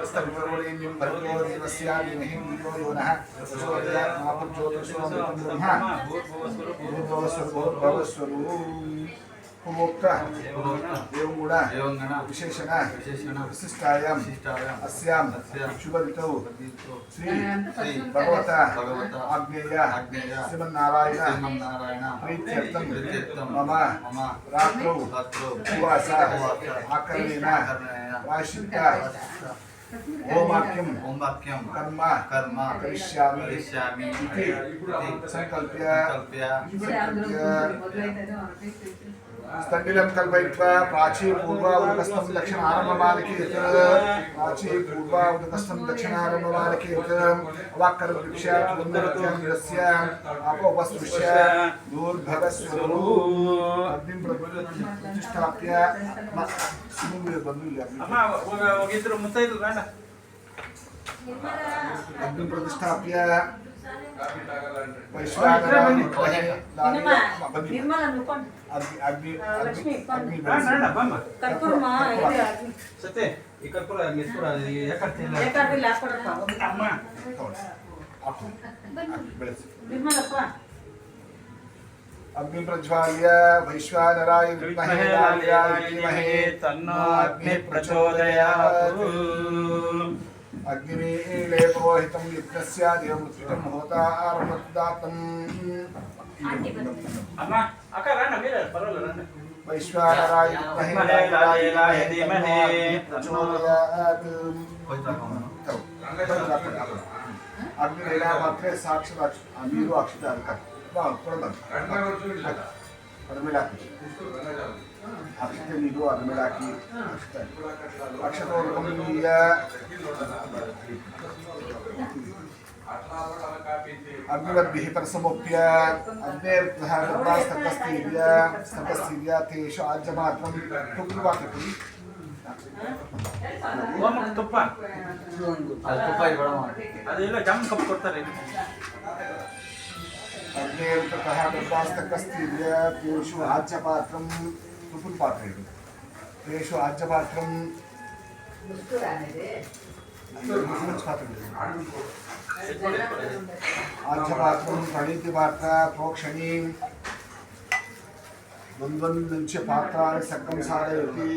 स्तर्वरेण्यं भर्गो देवस्य धीमहि धियो यो नः प्रचोदयात् मा प्रचोदयात् ब्रह्मा भूर्भुवस्वरूपं उपभोक्त देवगुण विशेषण विशिष्टायां अस्यां शुभ ऋतौ श्री भगवत आज्ञेय श्रीमन्नारायण प्रीत्यर्थं मम रात्रौ उपवास आकरणेन वार्षिक ओमाक्यं कर्म करिष्यामि इति संकल्प्य स्तंडिलं कल्पयित्वा प्राची पूर्वावदकस्थं दक्षिणारम्भमालिकेत प्राची पूर्वावदकस्थं दक्षिणारम्भमालिकेत अवाक्करवृक्षात् वन्दनत्यं निरस्य अपोपस्पृश्य दूर्भगस्वरू अग्निं प्रतिष्ठाप्य सुमुगे बंधुल्य अम्मा ಹೋಗಿದ್ರು ಮುತ್ತೈದು ಗಂಡ अग्निं प्रतिष्ठाप्य वैश्वानराय निर्मला नुकोंड अग्नि ಸತೆ ಈ ಕರ್ಪೂರ ಮಿಸ್ಪುರ ಯಾಕರ್ತಿಲ್ಲ ಹಾಕೊಡಪ್ಪ ಅಮ್ಮ ನಿರ್ಮಲಪ್ಪ अग्नि प्रज्वाल्य वैश्वानराय विद्महे दाल्याय धीमहि तन्नो अग्नि प्रचोदयात् अग्निमीळे पुरोहितं यज्ञस्य देवमृत्युं होतारमदातम् ಅಮ್ಮ ಅಕ್ಕ ರಣ್ಣ ಮೇಲೆ ಪರವಾಗಿಲ್ಲ ರಣ್ಣ वैश्वानराय विद्महे दाल्याय धीमहि प्रचोदयात् अग्निमीळा मात्रे साक्षात् अमीरू अक्षितार्क अक्षते नीडु अदमेलाकी अक्षतोर्गमीय अग्निवद्भिः परसमोप्य अग्नेर्तः गर्भास्तकस्तीर्य तेषु आज्यमात्रं तुप्पवाकटि ಓಮಕ್ಕೆ ತುಪ್ಪ ಅದೆಲ್ಲ ಜಮ್ ಕಪ್ ಕೊಡ್ತಾರೆ अग्नेर्तः गर्भास्तकस्तीर्य तेषु आज्यपात्रं तुपुल्पात्रेषु तेषु आज्यपात्रं आज्यपात्रं प्रणीतिपात्र प्रोक्षणीं द्वन्द्वञ्च पात्राणि सक्कं साधयति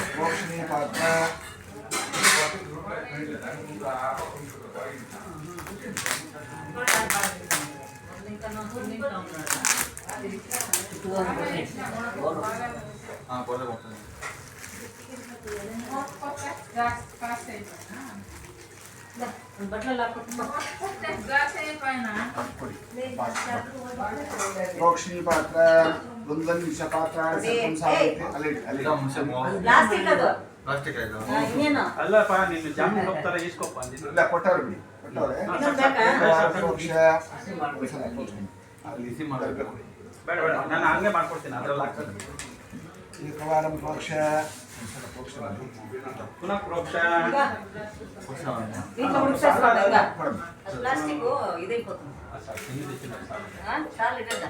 प्रोक्षणीय पात्र हाँ बोले बोलते प्रोक्षणीय पात्र द्वन्द्वञ्च पात्राणि सक्कं साधयति हैं मुझसे ಪ್ಲಾಸ್ಟಿಕ್ ಅದು प्लास्टिक है तो ಇನ್ನೇನು ಅಲ್ಲಪ್ಪ ನೀನು ಜಾಮ್ ಕಪ್ ತರ ಇಸ್ಕೊಪ್ಪ ಅಂದಿದ್ದು ಇಲ್ಲ ಕೊಟ್ಟವ್ರೆ ಬಿಡಿ ಕೊಟ್ಟವ್ರೆ ಇನ್ನೊಂದು ಬೇಕಾ ಪ್ರೋಕ್ಷ ಅಲ್ಲಿ इसी ಮಾಡಬೇಕು ಬೇಡ ಬೇಡ ನಾನು ಹಂಗೆ ಮಾಡ್ಕೊಡ್ತೀನಿ ಅದ್ರಲ್ಲಿ ಹಾಕ್ತೀನಿ ಏಕವಾರಂ ಪ್ರೋಕ್ಷ ಪುನಃ ಪ್ರೋಕ್ಷ ಈಗ ಹುಡುಕ್ಸ್ಕೊಂಡು ಈಗ ಪ್ಲಾಸ್ಟಿಕ್ ಇದೈపోతుంది ಸಾಲ್ ಇಡದ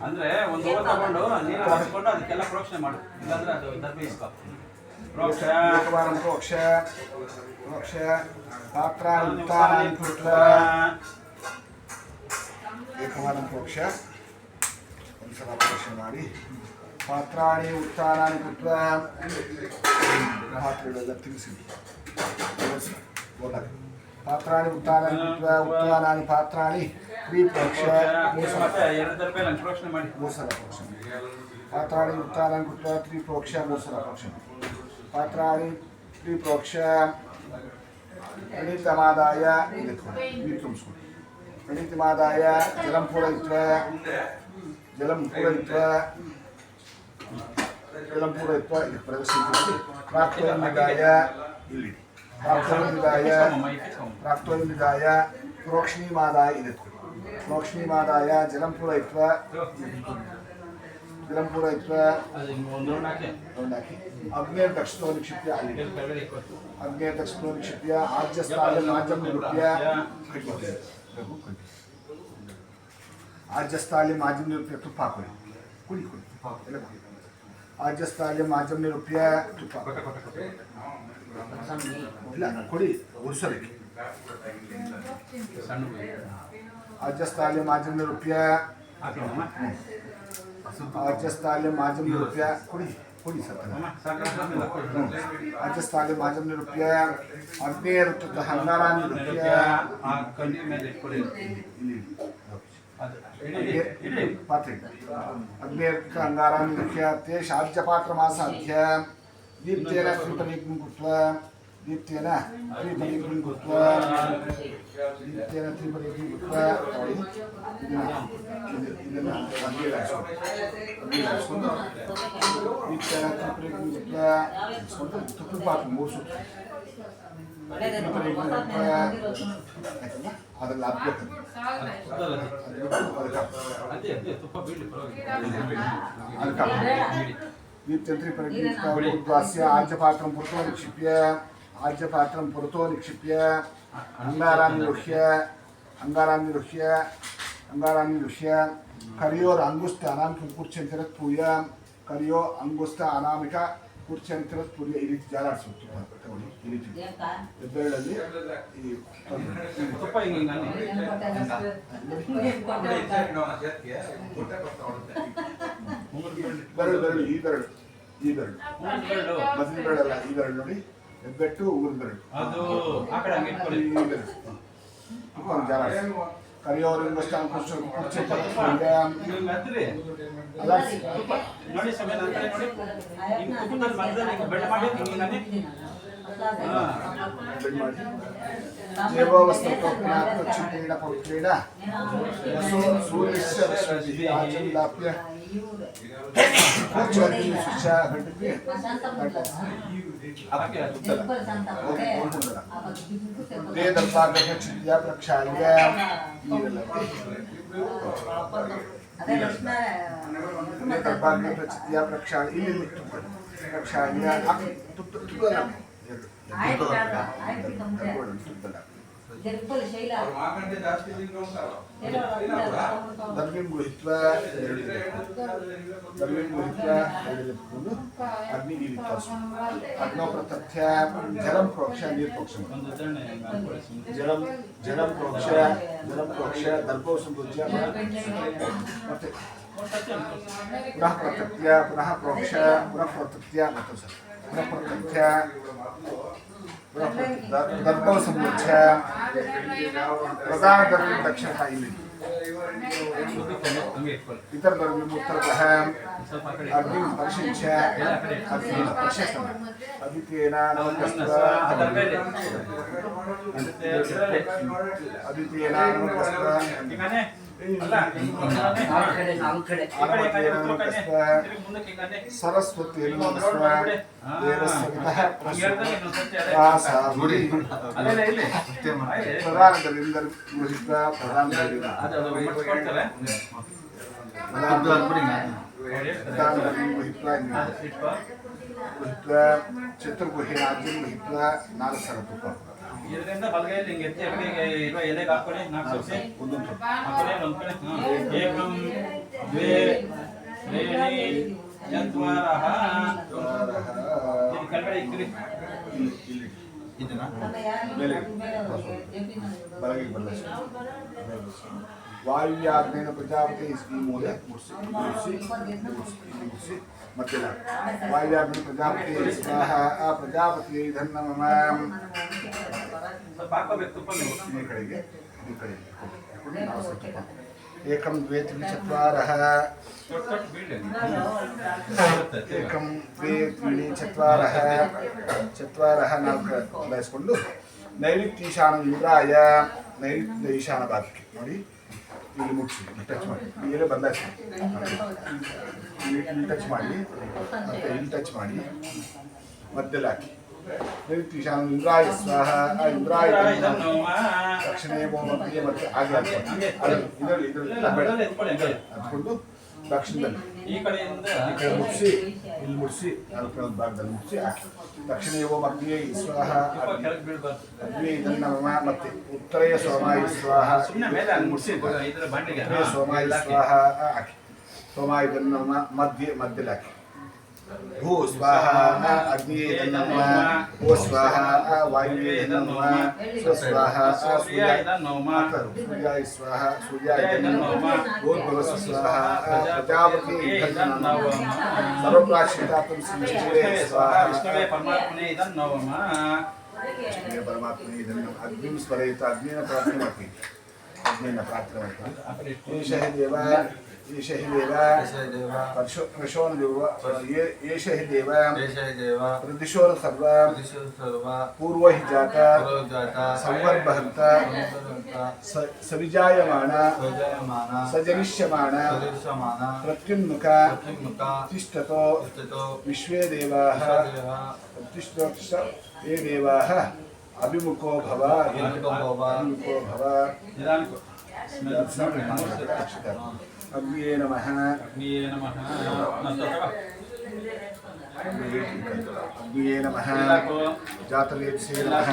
ಅಂದ್ರೆ ಒಂದು ಓಟ್ ತಗೊಂಡು ನೀರು ಹಾಕಿಕೊಂಡು ಅದಕ್ಕೆಲ್ಲ ಪ್ರೋಕ್ಷಣೆ ಮಾಡು ಇಲ್ಲಾಂದ್ರೆ ಅದು ದರ್ಬೆ ಇಸ್ಕೊ ಪ್ರೋಕ್ಷ ಏಕವಾರಂ ಪ್ರೋಕ್ಷ ಪ್ರೋಕ್ಷ ಪಾತ್ರಾಣಿ ಉತ್ತಾನಾನಿ ಕೃತ್ವಾ ಏಕವಾರಂ ಪ್ರೋಕ್ಷ ಒಂದ್ಸಲ ಪ್ರೋಕ್ಷ ಮಾಡಿ ಪಾತ್ರಾಣಿ ಉತ್ತಾನಾನಿ ಕೃತ್ವಾ ಪಾತ್ರೆಗಳೆಲ್ಲ ತಿಳಿಸಿ ಪಾತ್ರಾಣಿ ಉತ್ತಾನಾನಿ ಕೃತ್ವಾ ಉತ್ತಾನಾನಿ ಪಾತ್ರಾಣಿ ಪ್ರೋಕ್ಷ ಎರಡು ದರ್ಬೆ ನಂಗೆ ಪ್ರೋಕ್ಷಣೆ ಮಾಡಿ ಮೂರ್ಸಲ ಪ್ರೋಕ್ಷ पात्राणि उत्तानं कृत्वा त्रिप्रोक्ष मूर्छना प्रोक्ष पात्राणि त्रिप्रोक्ष प्रणीतमादाय प्रणीतमादाय जलं पूरयित्वा इति प्रदर्शयति प्राप्तोन्निधाय इल्लि प्राप्तोन्निधाय प्रोक्ष्णीमादाय इति प्रोक्ष्णीमादाय जलं पूरयित्वा अग्नेर दक्षिणो निक्षिप्य अग्नेर दक्षिणो निक्षिप्य आज्यस्थानं राज्यं निरूप्य ಆಜ್ಯಸ್ಥಾಲಿ ಮಾಜಂ ನಿರೂಪ್ಯ ತುಪ್ಪ ಹಾಕೊಳ್ಳಿ ಕುಡಿ ಕುಡಿ ಎಲ್ಲ ಕುಡಿ ಆಜ್ಯಸ್ಥಾಲಿ ಮಾಜಂ ನಿರೂಪ್ಯ ತುಪ್ಪ ಇಲ್ಲ ಕುಡಿ ಉರ್ಸೋದಕ್ಕೆ ಸಣ್ಣ ಆಜ್ಯಸ್ಥಾಲಿ ಮಾಜಂ ನಿರೂಪ್ಯ ಆಜ್ಯಸ್ಥಾಲಿ ಮಾಜಂ ನಿರೂಪ್ಯ ಕುಡಿ ಕುಡಿ ಸರ್ ಆಜ್ಯಸ್ಥಾಲಿ ಮಾಜಂ ನಿರೂಪ್ಯ ಅಗ್ನೇರುತ್ತ ಹಂಗಾರಾನಿ ನಿರೂಪ್ಯ ಕಣ್ಣಿ ಮೇಲೆ ಇಟ್ಕೊಳ್ಳಿ ಪಾತ್ರೆ ಅಗ್ನೇರ್ಕ ಅಂಗಾರಾನಿ ನಿರೂಪ್ಯ ತೇ ಶಾಜ್ಯಪಾತ್ರಮಾಸಾಧ್ಯ ದೀಪ್ತೇನ ತ್ರಿಪದಿಗ್ಂ ಕೃತ್ವಾ ದೀಪ್ತೇನ ತ್ರಿಪದಿಗ್ಂ ಕೃತ್ವಾ ದೀಪ್ತೇನ ತ್ರಿಪದಿಗ್ಂ ಕೃತ್ವಾ ಇದನ್ನ ಅಗ್ನಿಗೆ ಹಾಕ್ಸ್ಕೊಂಡು ದೀಪ್ತೇನ ತ್ರಿಪದಿಗ್ಂ ಕೃತ್ವಾ ಹಾಕ್ಸ್ಕೊಂಡು ತುಪ್ಪ ಹಾಕಿ 3 ಸುತ್ತು ತ್ರಿಪದಿಗ್ಂ ಕೃತ್ವಾ ಆಯ್ತಲ್ಲ ಅದನ್ನ ಹಾಕ್ಬೇಕು ಅದೇ ತುಪ್ಪ ಬೀಳಿ दीप्तंत्री परिगृह्य आज्यपात्रं पुरतो निक्षिप्य आज्यपात्रं पुरतो निक्षिप्य अंगारान् निरुह्य करियोर अंगुष्ठ अनामिक कुर्चंतिरत् पूय करियो अंगुष्ठ अनामिक कुर्चंतिरत् पूय ಈ ರೀತಿ ಜಾಲಾಡಿಸಬೇಕು ತಗೊಳ್ಳಿ ಈ ರೀತಿ ಬೆರಳಲ್ಲಿ ಈ ತುಪ್ಪ ಹಿಂಗೆ ಬೆರಳು ಈ ಬೆರಳು ಮೊದಲ ಬೆರಳಲ್ಲ ಈ ಬೆರಳು ನೋಡಿ ಹೆಬ್ಬೆಟ್ಟು ಉಗುರು ಬೆರಳು ಅದು ಆ ಕಡೆ ಹಂಗೆ ಇಟ್ಕೊಳ್ಳಿ ಈ ಬೆರಳು ಜಾಲಾಡಿಸಿ ಕರಿಯೋರಿಂಗಷ್ಟೇ ಕುರ್ಚಿ ಅಲ್ಲ ನೋಡಿ ಸಮಯ ನನ್ನ ಕಡೆ ನೋಡಿ ಹಿಂಗೆ ತುಪ್ಪದಲ್ಲಿ ಮಧ್ಯದಲ್ಲಿ ಹಿಂಗೆ ಬೆಳ್ಳ ಮಾಡಿ ಹಿಂಗೆ ಮಾಡಿ ದೇವವಸ್ತ್ರಪುತ್ರೇಣ ಪವಿತ್ರೇಣ ವಸು ಸೂರ್ಯಸ್ಯ ರಶ್ಮಿಭಿಃ ಆಚಲ್ಲಾಪ್ಯ ಕೂರ್ಚವರ್ತಿ ಶುಚ ಗಂಟಕ್ಕೆ ते दर्पाग्रह चित्या प्रक्षाल्य दर्पाग्रह चित्या प्रक्षाल्य प्रक्षाल्य दर्वीं गृहीत्वा अग्नि अग्नौ प्रतथ्य जलं प्रोक्ष्य नीर प्रोक्ष्य जलं प्रोक्ष्य दर्भो संपूज्य पुनः प्रतथ्य पुनः प्रोक्ष्य पुनः प्रतथ्य पुनः प्रतथ्य दर्भो संपूज्य प्रधान दर्वी दक्षिण ಇಲ್ಲಿ इतर दर्वी उत्तरतः अग्नि परिशिष्य अग्नि परिशिष्य अदित्येन अदित्येन सरस्वती ಚತುರ್ಗುಹೆ ರಾಜ್ಯಂ ಗೃಹೀತ್ವ 4 ಸಲ ತುಪ್ಪ ಇದರಿಂದ ಬಲಗೈಯಲ್ಲಿ ಹಿಂಗೆ ಎತ್ತಿ ಅಕಡೆಗೆ ಇರುವ ಎಲೆಗೆ ಹಾಕೊಳ್ಳಿ 4 ಸಲ ಒಂದೊಂದು ಹಾಕೊಳ್ಳಿ ಒಂದು ಕಡೆ ಏಕಂ ದ್ವೇ ತ್ರೀಣಿ ಚತ್ವಾರಃ ಇದು ಕೆಳಗಡೆ ಇಕ್ಕಿರಿ ಇದನ್ನ ಮೇಲೆ ಬಲಗೈ ಬದಲಾಯಿಸಿ वायुव्याग्नेन प्रजापति इसकी मूले मुर्सी मध्य वायुव्याग्ने प्रजापति स्वाहा प्रजापति धन्नमः एकं द्वे त्रीणि चत्वारः एकं द्वे त्रीणि चत्वारः नाल्ಕು ಬದಲಾಯಿಸಿಕೊಂಡು ನೈಋತ್ಯ ಈಶಾನ ಇಂದ್ರಾಯ ನೈಋತ್ಯ ಈಶಾನ ಭಾಗಕ್ಕೆ ನೋಡಿ ಇಲ್ಲಿ ಮುಗಿಸಿ ಟಚ್ ಮಾಡಿ ಇಲ್ಲೇ ಬದಲಾಯಿಸಿ ಇಲ್ಲಿ ಟಚ್ ಮಾಡಿ ಮತ್ತು ಇಲ್ಲಿ ಟಚ್ ಮಾಡಿ ಮಧ್ಯದಲ್ಲಿ ಹಾಕಿ ನೈಋತ್ಯ ಈಶಾನ ಇಂದ್ರಾಯ ಸ್ವಾಹ ಇಂದ್ರಾಯ ದಕ್ಷಿಣೆ ಮಧ್ಯೆ ಮತ್ತು ಹಾಗೆ ಇದರಲ್ಲಿ ಹತ್ಕೊಂಡು ದಕ್ಷಿಣದಲ್ಲಿ ಈ ಕಡೆಯಿಂದ ಈ ಕಡೆ ಮುಗಿಸಿ ಇಲ್ಲಿ ಮುಗಿಸಿ ನಾಲ್ಕು ಒಂದು ಭಾಗದಲ್ಲಿ ಮುಗಿಸಿ ಹಾಕಿ ದಕ್ಷಿಣ ಓಂ ಅಗ್ನಿಯೇ ಸ್ವಾಹ ಕೆಳಗೆ ಬೀಳ್ಬಾರ್ದು. ಅಗ್ನಿ ಇದನ್ನ ನಮ ಮತ್ತೆ ಉತ್ತರೆಯ ಸೋಮಾಯ ಸ್ವಾಹ ಸುಮ್ಮನೆ ಮೇಲೆ ಅಲ್ಲಿ ಮುಟ್ಸಿ ಇದರ ಬಂಡಿಗೆ ಉತ್ತರೆಯ ಸೋಮಾಯ ಸ್ವಾಹ ಹಾಕಿ ಸೋಮಾಯ ಇದನ್ನ ನಮ ಮಧ್ಯದಲ್ಲಿ ಹಾಕಿ ಭೂ ಸ್ವಾಹ ಅಗ್ನಿಯೇ ಇದನ್ನ ನಮ ಭೂ ಸ್ವಾಹ ವಾಯುವೇ ಇದನ್ನ ನಮ ಸ್ವಸ್ವಾಹ ಸೂರ್ಯ ಇದನ್ನು ನಮ ಸೂರ್ಯಾಯ ಸ್ವಾಹ ಸೂರ್ಯಾಯ ಇದನ್ನ ನಮ ಭೂರ್ಭುವ ಸ್ವಾಹ ಪ್ರಜಾಪತಿ ಇದನ್ನ ನಮ ಸರ್ವಪ್ರಾಶ್ರಿತಾತ್ಮ ಶ್ರೀ ಸ್ವಾಹ ವಿಷ್ಣುವೇ ಪರಮಾತ್ಮನೇ ಇದನ್ನು ನಮ ಪರಮಾತ್ಮ ಇದನ್ನು ಅಗ್ನಿ ಸ್ಮರೆಯಿತ ಅಗ್ನಿನ ಪ್ರಾರ್ಥನೆ ಮಾಡ್ತೀವಿ ಅಗ್ನಿನ ಪ್ರಾರ್ಥನೆ ಮಾಡ್ತೀವಿ ಏಷ ಹಿ ದೇವ ಏಷ ಹಿ ದೇವ ಪರಶೋನ ದೇವ ಏಷ ಹಿ ದೇವ ಪ್ರದಿಶೋನ ಸರ್ವ ಪೂರ್ವ ಹಿ ಜಾತ ಸಂವರ್ಭಹಂತ ಸವಿಜಾಯಮಾನ ಸಜನಿಷ್ಯಮಾನ ಪ್ರತ್ಯುನ್ಮುಖ ತಿಷ್ಠತೋ ವಿಶ್ವೇ ದೇವಾಃ ಪ್ರತಿಷ್ಠ ये देवाः अभिमुखो भव अभिमुखो भव अग्निये नमः ಅಗ್ನಿಯೇ ನಮಃ अग्निये नमः जातवेत्से नमः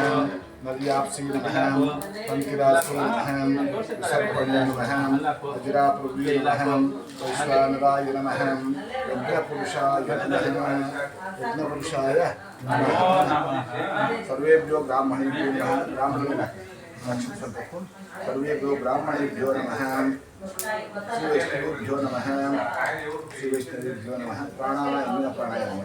नर्याप्से नमः पंकिरासे नमः सर्वण्य नमः वज्रापृथ्वी नमः वैश्वानराय नमः यज्ञपुरुषाय नमः यज्ञपुरुषाय सर्वेभ्यो ब्राह्मणेभ्यो नमः सर्वेभ्यो ब्राह्मणेभ्यो नमः श्रीवैष्णवेभ्यो नमः श्रीवैष्णवेभ्यो नमः प्राणायाम प्राणायाम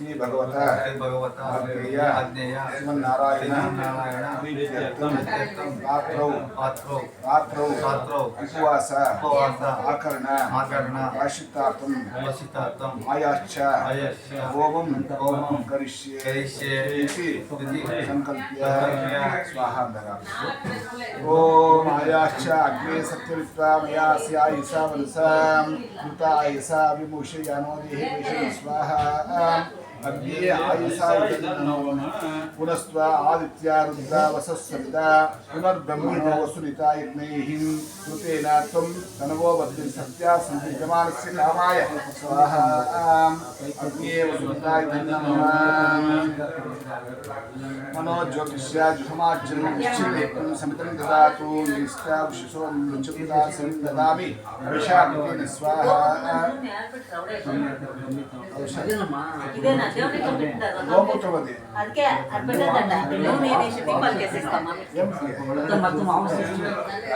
श्री भगवता नारायण रात्रौ उपवास आकरण आशितार्थम आयाश्च होमं करिष्ये इति संकल्प्य स्वाहा ओम आयाश्च अग्ने सत्यवित्वा मया स्यायसा वलसां कृता आयसा विमुषे यानो देहे विषय स्वाहा अग्नि आयुषा पुनस्त्व आदित्या रुद्रा वसस्सविता पुनर्ब्रह्मणो वसुरिता यज्ञैः कृतेन त्वं तनवो बद्धि सत्या संविद्यमानस्य कामाय स्वाहा अग्ने वसुरिताय नमः मनो ज्योतिष्या जुहमाज्जनं निश्चितेकं समितं ददातु निष्ठा विशेषो लुचकुता समिं ददामि अभिषाकेन स्वाहा ಗೋಮೂತ್ರವತಿ ಅದಕ್ಕೆ ಅರ್ಪಣೆ ನೀವು ಏನೇಶಿ ದೀಪಾವಳಿ ಕೇಸಿಸ್ತಮ್ಮ ಮತ್ತು ಮಾಂಸ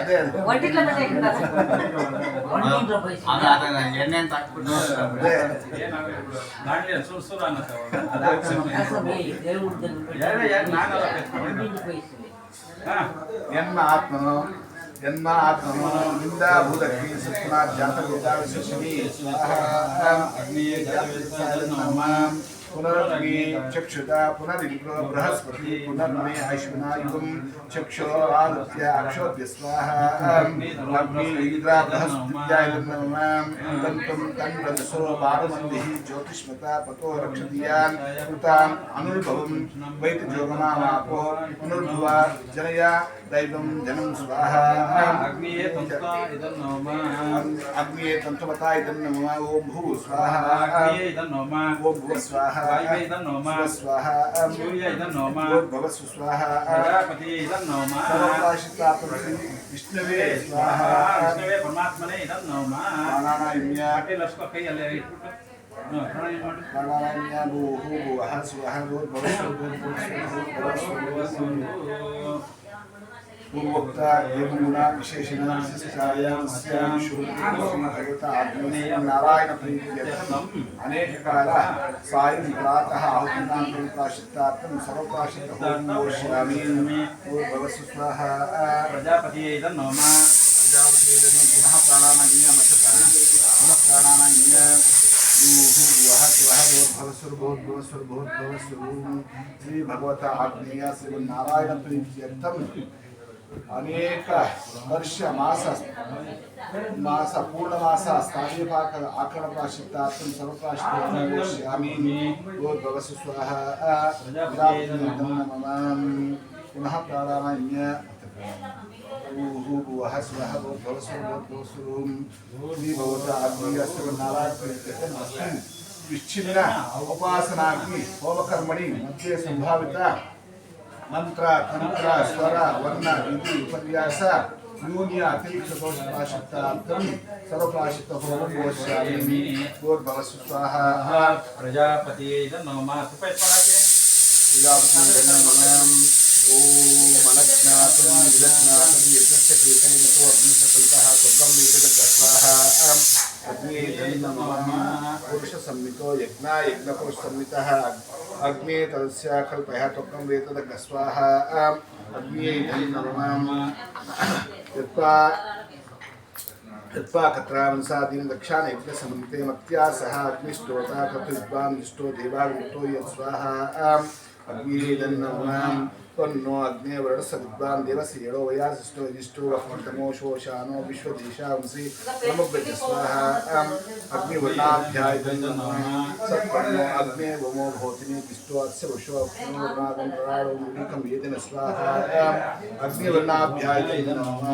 ಅದೇ ಒಟ್ಟಿಗೆ ಮತ್ತೆ ಎಣ್ಣೆ ಅಂತ ಹಾಕ್ಬಿಟ್ಟು ದಾಂಡ್ಲಿ ಸುರ್ಸುರ ಅನ್ನತ್ತೆ ಎನ್ನ ಆತ್ಮನು जन्म आत्मनो निंदा भूदक्ति सत्ना जात वेदा विशेषणी अग्निये नमः पुनरग्नि चक्षुता पुनरिन्द्रो बृहस्पति पुनर्मे अश्विनायुगं चक्षुर आदित्य अक्षोभ्य स्वाहा अग्नि इंद्र बृहस्पत्याय नमः तन्तं तन्वदसो बारमन्दिः ज्योतिष्मता पतो रक्षतीयान् कृतान् अनुर्भवं वैतजोगमावापो पुनर्भुवा जनया दैवं जनं स्वाहा अग्निये तंत्वा इदं नमः अग्निये तंत्वता इदं नमः ओम भू स्वाहा अग्निये इदं नमः ओम भू स्वाहा वायुवे इदं नमः स्वाहा सूर्य इदं नमः भवस्व स्वाहा प्रजापति इदं नमः सर्वकाशितात्म विष्णुवे स्वाहा विष्णुवे परमात्मने इदं नमः प्राणायाम्य पाटे लक्ष्य कೈ ಅಲ್ಲೇ ಇಟ್ಬಿಟ್ಟು ಪ್ರಾಣಾಯಾಮ ಮಾಡಿ प्राणायाम्य भूः भुवः स्वः भवस्व पूर्वोक्त एवमुना विशेषण विशिष्टायां शुरुं भगवता आत्मने नारायण प्रीत्यर्थम् अनेक काल सायं प्रातः आहुतिनां प्राशितार्थं सर्वप्राशित होमं वोष्यामि भवस्व स्वाहा प्रजापति इदं नमः प्रजापति पुनः प्राणानां पुनः प्राणानां श्री भगवता आग्नेय श्रीमन्नारायण प्रीत्यर्थम अनेक वर्ष मास पूर्ण मास स्थानीय पाक आकरण प्राशितार्थम सर्वप्राशितार्थम भवसु स्वाहा पुनः प्राणान्य विच्छिन्न उपासना की होमकर्मणि मध्ये संभावित मंत्र तंत्र स्वर वर्ण विधि उपन्यास न्यून्य अतिरिक्त दोष प्राशितार्थम सर्वप्राशित होमं गोष्यामि भवसु स्वाहा प्रजापतिये नमः सुपस्पराके ओम अनज्ञातं विज्ञातं यज्ञस्य कृतेन तो अग्निसकल्पः स्वर्गं वेदगस्वाहा अग्ने धन्नमः पुरुषसम्मितो यज्ञपुरुषसम्मितः अग्ने तस्य कल्पः त्वकं वेदगस्वाहा अग्ने धन्नमः यत्वा कत्रावंसादीन दक्षाण यज्ञसम्मिते मत्या सह अग्निष्टोता तत्विद्वान् दिष्टो देवावितो यत्स्वाहा अग्ने धन्नमः तन्नो अग्ने वर्णसद्वान् देवसेनो वयासिष्ठो यजिष्ठो वक्तमो शोषानो विश्वदेशांसि नमोऽग्ने स्वाहा अग्निवर्णाभ्याय नमः सत्पन्नो अग्ने वमो भोतिनि दिष्टो अस्य विश्ववर्णादं प्रराडो मुनिकं येदेन स्वाहा अग्निवर्णाभ्याय नमः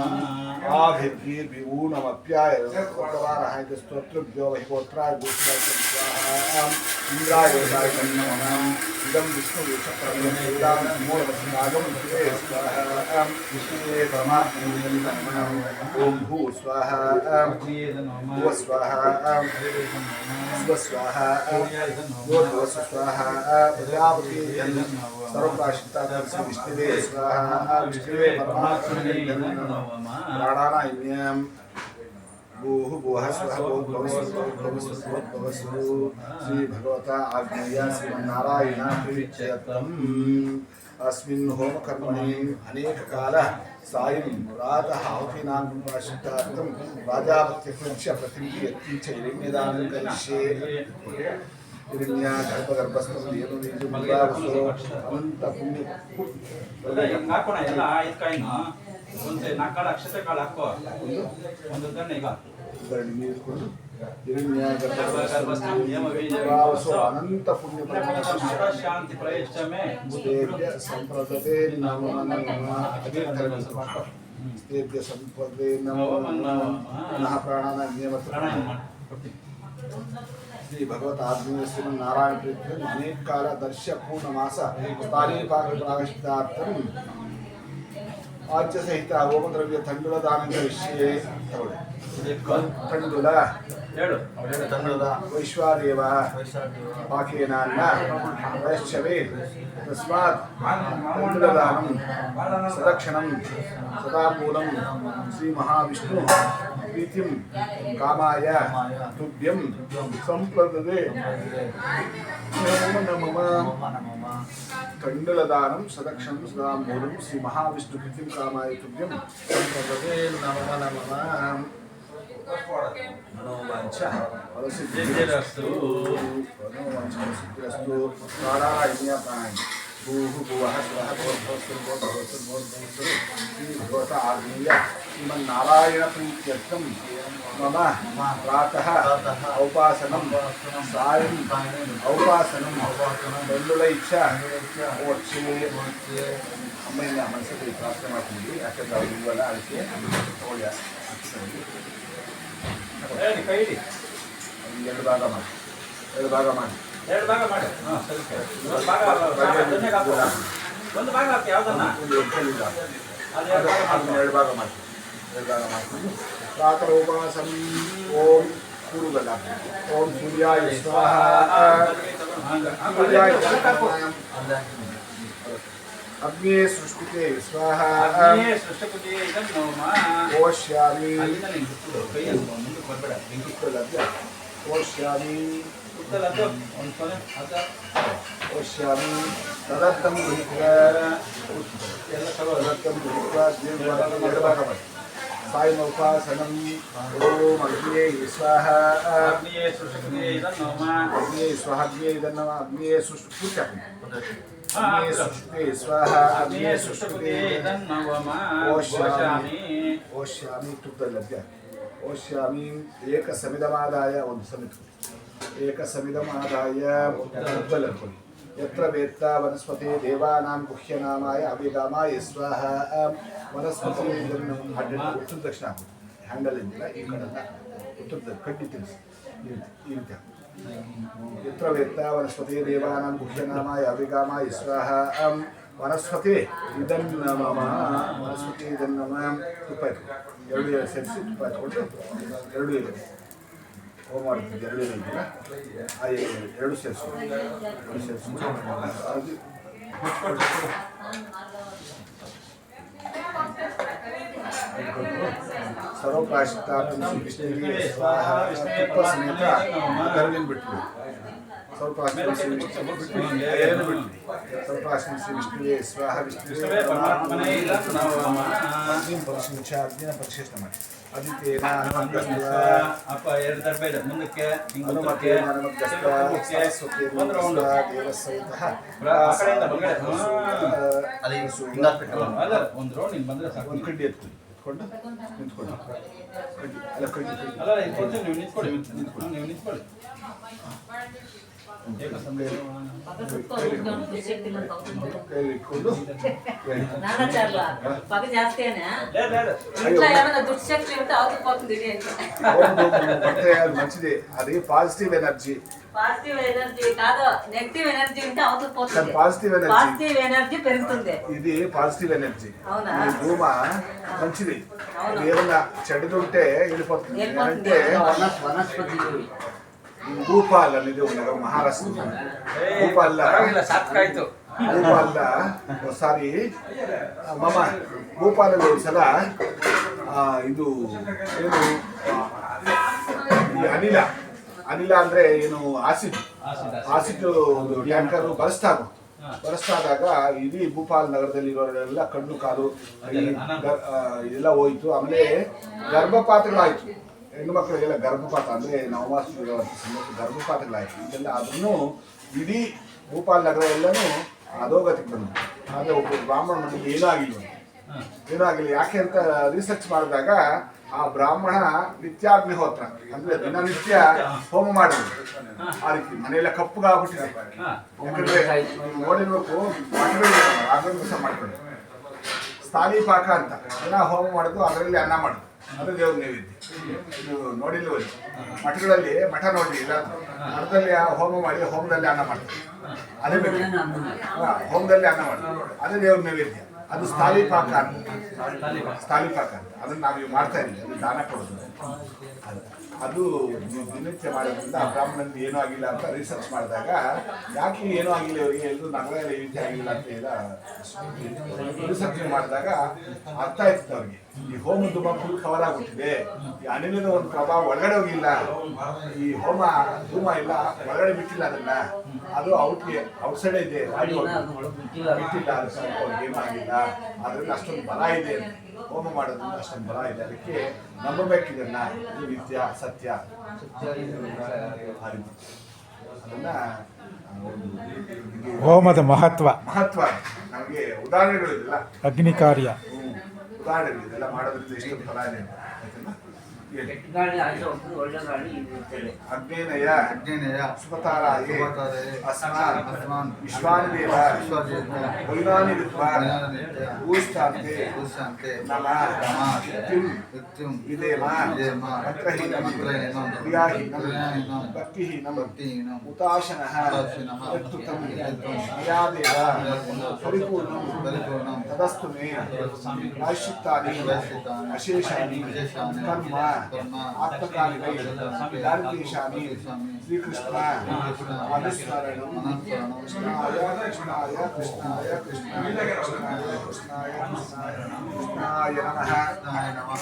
आभिर्भिर्विऊणमप्याय भगवानः स्तोत्रभ्यो वहिगोत्राय गोत्राय स्वाहा इंद्राय नमः इदं विष्णुवेषप्रदं मूलवस्नागं स्वाहा विष्णुवे परमात्मने नमः ओम भू स्वाहा भुव स्वाहा स्व स्वाहा भूर्भुव स्वाहा प्रजापति सर्वप्राशिता विष्णुवे स्वाहा विष्णुवे परमात्मने नमः प्राणानायम्यं भूः भुवः स्वः भवसु श्री भगवता आज्ञया श्रीमन्नारायण प्रीत्यर्थम् अस्मिन् होमकर्मणि अनेककाल सायं प्रातः आहुतीनां प्राशितार्थं प्राजापत्यकृत्य प्रतिनिधियत्ति च यज्ञदानं करिष्ये हिरण्या गर्भगर्भस्थं देववीर्यमुद्रावसो अनन्तपुण्य ಹಾಕೋಣ ಎಲ್ಲ ಇದಕ್ಕಾಯಿನ ಒಂದು 4 ಅಕ್ಷತೆ ಕಾಳು ಹಾಕೋ ಒಂದು ದಣ್ಣ ಈಗ हिरण्या गर्भगर्भस्थं देववीर्यमुद्रावसो अनन्तपुण्य शांति प्रयच्छमे तेभ्य संप्रदते नमो नमः तेभ्य संप्रदते नमो नमः पुनः प्राणानां नियमत श्री भगवत आग्नेय श्रीमन्नारायण प्रीत्यर्थम् अनेक काल दर्श पूर्ण मास स्थानीय पाक प्राशितार्थम् आज्य सहित होम द्रव्य तंडुल दान करिष्ये तंडुल तंडुल वैश्वादेव पाकेनान्न वैश्चवे तस्मात् तंडुल दानं सदक्षणं सदामूलं श्री महाविष्णु प्रीतिं कामाय तुभ्यं संप्रददे नमो नमः तंडुलदानं सदक्षणं सदामूलं श्री महाविष्णु प्रीतिं कामाय तुभ्यं संप्रददे नमो नमः मनोवांछा फलसिद्धिरस्तु प्राणायाम भूः भुवः स्वः भगवता आग्नेय श्रीमन्नारायण प्रीत्यर्थं मम प्रातः औपासनं सायं औपासनं ಬೆಳ್ಳುಳ್ಳಿ ಓಟ್ಸೆ ಅಮ್ಮಯ್ಯ ಮನಸ್ಸಿಗೆ ಪ್ರಾರ್ಥನೆ ಮಾಡ್ತೀವಿ ಯಾಕಂದ್ರೆ ಅವ್ರು ಇವೆಲ್ಲ ಅದಕ್ಕೆ ತಗೊಳ್ಳಿ ಕೈಲಿ ಎರಡು ಭಾಗ ಮಾಡಿ ಎರಡು ಭಾಗ ಮಾಡಿ ಹಾಂ ಸರಿ ಒಂದು ಭಾಗ ಹಾಕಿ ಯಾವುದನ್ನ ಎರಡು ಭಾಗ ಮಾಡಿ ಪ್ರಾತಃ ಉಪವಾಸಂ ಓಂ ಕೂರುಗಲ್ಲ ಓಂ ಸೂರ್ಯಾಯ ಸ್ವಾಹಾ ಸೂರ್ಯಾಯ अग्ने सृष्टिते स्वाहा अग्ने सृष्टिपते इदं नमः ओष्यामि अलिंद नहीं कई ಮುಂದೆ ಬರಬೇಡ ಬೆಂಕಿ लभ्य ओष्यामि ಉತ್ತಲದ್ದು ಒಂದು ಸಲ ಅದ ओष्यामि तदर्थं गृहीत्वा ಎಲ್ಲ ತಗೋ तदर्थं गृहीत्वा देववाक्यं निर्वाहः सायमोपासनम् ओम अग्निये स्वाहा अग्निये सुषुप्तिये नमः अग्निये स्वाहा अग्निये नमः अग्निये सुष्टुपूजा अग्निये सुष्टुते स्वाहा अग्निये सुष्टुते नमः ओष्यामि ओष्यामि तुक्तलभ्य ओष्यामि एकसमिदमादाय ಒಂದು ಸಮಿತಿ एकसमिदमादाय तुक्तलभ्य यत्र वेत्ता वनस्पति देवानां गुह्यनामाय अभिगामाय स्वाहा वनस्पति उत्तर दक्षिण ಹ್ಯಾಂಡಲ್ ಇಲ್ಲ ಈ ಕಡೆಲ್ಲ ಉತ್ತರ ಕಡ್ಡಿ ತಿಳಿಸಿ ಈ ರೀತಿ ಯತ್ರ ವೇತ್ತಾ ವನಸ್ಪತಿ ದೇವಾನಾಂ ಗುಹ್ಯನಾಮಾಯ ಅಭಿಗಾಮಾಯ ಸ್ವಾಹ ವನಸ್ಪತಿ ಇದನ್ನಮ ವನಸ್ಪತಿ ಇದನ್ನಮ ತುಪ್ಪ ಎರಡು ಸೇರಿಸಿ ತುಪ್ಪ ಎತ್ಕೊಂಡು ಎರಡು ಇದೆ ಹೋಮ ಮಾಡ್ತಿದ್ದೆ ಎರಡು ಇದೆಯಲ್ಲ ಆ ಎರಡು ಸೇರಿಸಿ ಅದು ಸರ್ವಪ್ರಾಶಿತಾರ್ಥಂ ವಿಷ್ಣುವಿಗೆ ಸ್ವಾಹ ತುಪ್ಪ ಸಮೇತ ಕರಗಿನ ಬಿಟ್ಟು ಸರ್ವಪ್ರಾಶಿತ ವಿಷ್ಣುವಿಗೆ ಸ್ವಾಹ ವಿಷ್ಣುವಿಗೆ ಅಗ್ನಿನ ಪರಿಶೇಷಣ ಮಾಡಿ ಅದಿತೇನ ಅಪ್ಪ ಎರಡು ದರ್ಬೆ ಇದೆ ಮುಂದಕ್ಕೆ ಹನುಮತೆ ದೇವಸಹಿತ ಅಲ್ಲ ಒಂದು ರೌಂಡ್ ಹಿಂಗೆ ಬಂದ್ರೆ ಸಾಕು ಒಂದು ಕಡ್ಡಿ ಎತ್ಕೊಂಡು ನಿಂತ್ಕೊಂಡು ಕಡ್ಡಿ ಅಲ್ಲ ಕಡ್ಡಿ ಅಲ್ಲ ನೀವು ನಿಂತ್ಕೊಳ್ಳಿ ನೀವು ನಿಂತ್ಕೊಳ್ಳಿ ಕೈಯಲ್ಲಿ ಇಟ್ಕೊಂಡು నాన్నచార్ల పగ చేస్తేనే ఇంట్లో ఏమైనా దుశ్శక్తి ఉంటే అవుతుంది అంటే అది మంచిది అది పాజిటివ్ ఎనర్జీ పాజిటివ్ ఎనర్జీ కాదు నెగటివ్ ఎనర్జీ ఉంటే అవుతుంది పాజిటివ్ ఎనర్జీ పాజిటివ్ ఎనర్జీ పెరుగుతుంది ఇది పాజిటివ్ ఎనర్జీ అవునా ఈ భూమ మంచిది ఏమన్నా చెడుతుంటే వెళ్ళిపోతుంది అంటే వనస్పతి ಭೂಪಾಲ್ ಅನ್ನೋದು ಒಂದು ಮಹಾರಾಷ್ಟ್ರ ಭೂಪಾಲ್ ಸಾಕಾಯ್ತು ಭೂಪಾಲ್ ಒಂದ್ಸಾರಿ ಮಮ್ಮ ಭೂಪಾಲಲ್ಲಿ ಒಂದ್ಸಲ ಇದು ಏನು ಈ ಅನಿಲ ಅಂದ್ರೆ ಏನು ಆಸಿಡ್ ಒಂದು ಟ್ಯಾಂಕರ್ ಬರಸ್ತಾದಾಗ ಇಡೀ ಭೂಪಾಲ್ ನಗರದಲ್ಲಿ ಇರೋರೆಲ್ಲ ಕಣ್ಣು ಕಾಲು ಇದೆಲ್ಲ ಹೋಯ್ತು. ಆಮೇಲೆ ಗರ್ಭಪಾತಗಳಾಯ್ತು, ಹೆಣ್ಣು ಮಕ್ಕಳಿಗೆಲ್ಲ ಗರ್ಭಪಾತ ಅಂದರೆ ನವಮಾಸ ಗರ್ಭಪಾತಗಳಾಯಿತು. ಇದೆಲ್ಲ ಅದನ್ನು ಇಡೀ ಭೂಪಾಲ್ ನಗರ ಎಲ್ಲನೂ ಅಧೋಗತಿಗೆ ಬಂತು. ಆದರೆ ಒಬ್ಬ ಬ್ರಾಹ್ಮಣನಿಗೆ ಏನೂ ಆಗಿಲ್ಲ. ಯಾಕೆ ಅಂತ ರಿಸರ್ಚ್ ಮಾಡಿದಾಗ ಆ ಬ್ರಾಹ್ಮಣ ನಿತ್ಯಾಗ್ನಿಹೋತ್ರ ಅಂದರೆ ದಿನನಿತ್ಯ ಹೋಮ ಮಾಡಿದ್ರು. ಆ ರೀತಿ ಮನೆಯೆಲ್ಲ ಕಪ್ಪುಗಾಗ್ಬಿಟ್ಟಿದೆ. ಯಾಕಂದರೆ ನೋಡಿರ್ಬೇಕು, ಆಗಲೂ ಸಹ ಮಾಡ್ಕೊಂಡು ಸ್ಥಾಲಿ ಪಾಕ ಅಂತ ದಿನ ಹೋಮ ಮಾಡೋದು, ಅದರಲ್ಲಿ ಅನ್ನ ಮಾಡೋದು, ಅದು ದೇವ್ರ ನೈವೇದ್ಯ. ನೀವು ನೋಡಿಲ್ವ ಮಠಗಳಲ್ಲಿ, ಮಠ ನೋಡಿ ಇಲ್ಲ ಮಠದಲ್ಲಿ ಹೋಮ ಮಾಡಿ ಹೋಮದಲ್ಲಿ ಅನ್ನ ಮಾಡ್ತಾರೆ, ಅದೇ ಬೇಕು. ಹೋಮದಲ್ಲಿ ಅನ್ನ ಮಾಡೋದು ಅದೇ ದೇವ್ರ ನೈವೇದ್ಯ. ಅದು ಸ್ಥಾಲಿ ಪಾಕ ಅಂತ, ಸ್ಥಾಲಿ ಪಾಕ ಅಂತ ಅದನ್ನು ನಾವು ಮಾಡ್ತಾ ಇದ್ದೀವಿ. ಅದು ದಾನ ಕೊಡೋದು. ಅದು ದಿನನಿತ್ಯ ಮಾಡೋದ್ರಿಂದ ಆ ಬ್ರಾಹ್ಮಣನಿಗೆ ಏನೂ ಆಗಿಲ್ಲ ಅಂತ ರಿಸರ್ಚ್ ಮಾಡಿದಾಗ, ಯಾಕೆ ಏನೂ ಆಗಿಲ್ಲ ಇವರಿಗೆ, ಎಲ್ಲರೂ ನಗರ ನೈವೇದ್ಯ ಆಗಿಲ್ಲ ಅಂತ ಎಲ್ಲ ರಿಸರ್ಚ್ ಮಾಡಿದಾಗ ಅರ್ಥ ಆಯ್ತು ಅವ್ರಿಗೆ. ಈ ಹೋಮದ ಫುಲ್ ಕವರ್ ಆಗ್ಬಿಟ್ಟಿದೆ, ಈ ಅನಿಲದ ಒಂದು ಪ್ರಭಾವ ಒಳಗಡೆ ಹೋಗಿಲ್ಲ, ಈ ಹೋಮ ಧೂಮ ಇಲ್ಲ ಒಳಗಡೆ ಬಿಟ್ಟಿಲ್ಲ, ಅದನ್ನ ಅದು ಔಟ್ಸೈಡ್ ಇದೆ, ಬಿಟ್ಟಿಲ್ಲ, ಅದಕ್ಕೆ ಏನೂ ಆಗಿಲ್ಲ. ಅದರಿಂದ ಅಷ್ಟೊಂದು ಬಲ ಇದೆ, ಹೋಮ ಮಾಡೋದ್ರಿಂದ ಅಷ್ಟೊಂದು ಬಲ ಇದೆ. ಅದಕ್ಕೆ ನಂಬಬೇಕಿದನ್ನ, ಇದು ನಿತ್ಯ ಸತ್ಯ. ಅದನ್ನ ಹೋಮದ ಮಹತ್ವ ನಮಗೆ ಉದಾಹರಣೆಗಳಿಲ್ಲ, ಅಗ್ನಿ ಕಾರ್ಯ ಉದಾಹರಣೆಗಳು ಇದೆಲ್ಲ ಮಾಡೋದ್ರಿಂದ ಎಷ್ಟು ಫಲ ಇದೆ. ಅಗ್ನೇನಯ ಸುಪತಾರಾಯೇ ಅಸ್ಮಾನ್ ವಿಶ್ವಾನಿದೇವ ವೈನಾನಿ ವಿದ್ವಾನ್ ಭೂಷ್ಠಾಂತೆ ನಮಃ ಯುಕ್ತಿಂ ವಿದೇಮ ಮಂತ್ರಹೀನಂ ಕ್ರಿಯಾಹೀನಂ ಭಕ್ತಿಹೀನಂ ಉತಾಶನಃ ಯತ್ಕೃತಂ ಮಯಾದೇವ ಪರಿಪೂರ್ಣಂ ತದಸ್ತು ಮೇ ಪ್ರಾಯಶ್ಚಿತ್ತಾನಿ ಅಶೇಷಾನಿ ಕರ್ಮ ಆತ್ಮಕಾಲಿಕೈ ದಾರಿದೇಶಾನಿ ಶ್ರೀಕೃಷ್ಣ ಅನುಸ್ಮರಣಂ ಕೃಷ್ಣಾಯ ಕೃಷ್ಣಾಯ ಕೃಷ್ಣಾಯ ಕೃಷ್ಣಾಯ ಕೃಷ್ಣಾಯ ಕೃಷ್ಣಾಯ ಕೃಷ್ಣಾಯ ನಮಃ.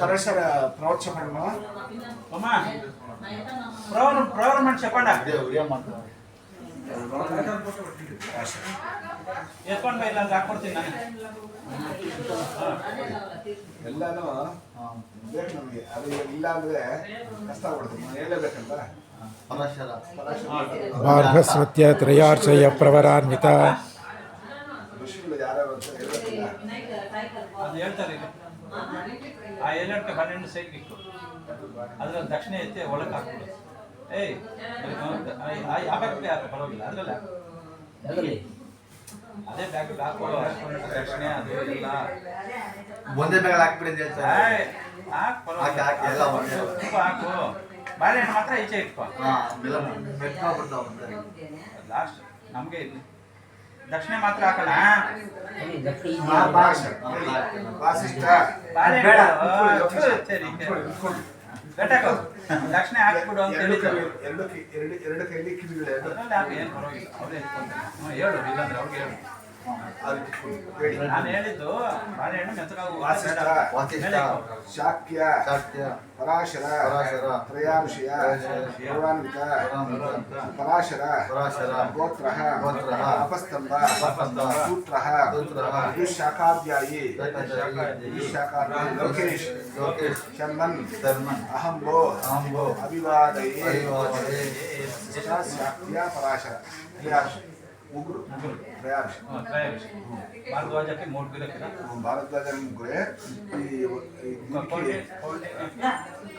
ಪರಶರ ಪ್ರವಚನ ಪ್ರವರ ಮಾಡಿ చెప్పండి. ಎತ್ಕೊಂಡು ಬಾ, ಇಲ್ಲ ಅಂದ್ರೆ ಹಾಕ್ಕೊಡ್ತೀನಿ ನಾನು. ಎಲ್ಲಾನು ಬೇಕು ನಮಗೆ. ಅದು ಇಲ್ಲ ಅಂದ್ರೆ ಕಷ್ಟ ಆಗ್ಬಿಡುತ್ತೆ. ನಾನು ಹೇಳಬೇಕಂತ ಪರಾಶರ ಬಾರ್ಹಸ್ಪತ್ಯ ತ್ರಯಾರ್ಷಯ ಪ್ರವರಾನ್ವಿತ ಋಷಿಗಳು ಯಾರ್ಯಾರು ಅಂತ ಹೇಳ್ಬೇಕಿಲ್ಲ. ಅದು ಹೇಳ್ತಾರೆ ಈಗ. ಆ ಎಲೆಟ್ಗೆ 12 ಸೈಡ್ ಇಟ್ಟು ಅದ್ರಲ್ಲಿ ದಕ್ಷಿಣ ಎತ್ತಿ ಒಳಗೆ ಹಾಕ್ಬಿಡು. ಏಯ್ ಹಾಕಕ್ಕೆ ಯಾರು ಪರವಾಗಿಲ್ಲ, ಅದ್ರಲ್ಲ ಅದೇ ಬ್ಯಾಗ್ ಹಾಕೊಳ್ಳೋ ದಕ್ಷಿಣ ಅದು ಇಲ್ಲ. ಒಂದೇ ಬ್ಯಾಗ್ ಹಾಕ್ಬಿಡಿ ಅಂತ ಹೇಳ್ತಾರೆ. ಹಾಕು ಹಾಕಿ ಎಲ್ಲ ಒಂದೇ. ತುಪ್ಪ ಹಾಕು. ಬಾಳೆಹಣ್ಣು ಮಾತ್ರ ಈಚೆ ಇಟ್ಕೊ. ಲಾಸ್ಟ್ ನಮಗೆ ಇಲ್ಲಿ ದಕ್ಷಿಣ ಮಾತ್ರ ಹಾಕೋಣ. ವಾಸಿಷ್ಠ ಗಟ್ಟಾಕೋ ದಕ್ಷಿಣ ಹಾಕ್ಬಿಡು ಅಂತ ಹೇಳಿದ್ರು. ಎರಡು ಕೈಲಿ ಕಿವಿಗಳು ಅದ್ರಲ್ಲಿ ಹಾಕು, ಏನು ಪರವಾಗಿಲ್ಲ, ಅವರೇ ಎತ್ಕೊಂಡು ಹೇಳು, ಇಲ್ಲಾಂದ್ರೆ ಅವ್ರಿಗೆ ಹೇಳು. ಹೇಳಿ. ನಾನು ಹೇಳಿದ್ದು ಬಾಳೆಹಣ್ಣು ಮೆತ್ತಗಾಗು. ವಾಸಿಷ್ಠ, ವಾಸಿಷ್ಠ, ಶಾಕ್ಯ, ಶಾಕ್ಯ, ಪರಾಶರ, ಪರಾಶರ, ತ್ರಯಾಋಷಿಯ, ಪೌರಾಣಿಕ, ಪರಾಶರ, ಪರಾಶರ, ಗೋತ್ರ, ಗೋತ್ರ, ಅಪಸ್ತಂಭ, ಅಪಸ್ತಂಭ, ಸೂತ್ರ, ಸೂತ್ರ, ಶಾಖಾಧ್ಯಾಯಿ, ಶಾಖಾಧ್ಯಾಯಿ, ಲೋಕೇಶ್, ಲೋಕೇಶ್, ಶರ್ಮನ್, ಶರ್ಮನ್, ಅಹಂಬೋ, ಅಹಂಬೋ, ಅಭಿವಾದಯೇ, ಅಭಿವಾದಯೇ, ಶಾಕ್ಯ, ಪರಾಶರ, ತ್ರಯಾಋಷಿ, ಮುಗ್ರು, ತ್ರಯಾಋಷಿ. ಭಾರದ್ವಾಜಕ್ಕೆ 3 ಗಿಡಕ್ಕಿಲ್ಲ. ಭಾರತದ ಮುಗ್ರೆ,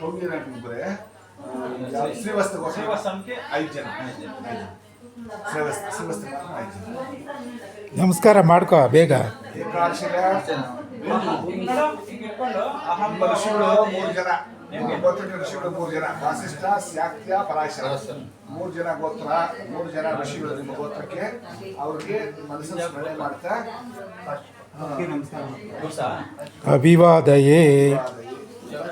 ಕೌಂಡಿನ ಮುಗ್ರೆ, ಶ್ರೀವಸ್ತಗೋಸ್ಕರ ಶ್ರೀವತ್ಸಂಕ್ಕೆ 5 ಜನ. ಶ್ರೀವಸ್ತ 5 ಜನ. ನಮಸ್ಕಾರ ಮಾಡ್ಕೋ ಬೇಗ. ಏಕಾದಶಿಗ ಈಗ ಇಟ್ಕೊಂಡು ಅಹಂ ಋಷಿಗಳು 3 ಜನ. 9 ಋಷಿಗಳು 3 ಜನ. ವಾಸಿಷ್ಠ, ಶಾಕ್ಯ, ಪರಾಶರ 3 ಜನ ಗೋತ್ರ. 3 ಜನ ಋಷಿಗಳು ನಿಮ್ಮ ಗೋತ್ರಕ್ಕೆ. ಅವ್ರಿಗೆ ಮನಸ್ಸನ್ನು ಸ್ಮರಣೆ ಮಾಡ್ತಾ ದಿವಸ ಅಭಿವಾದಯೇ ಅಭಿವಾದಯೇ.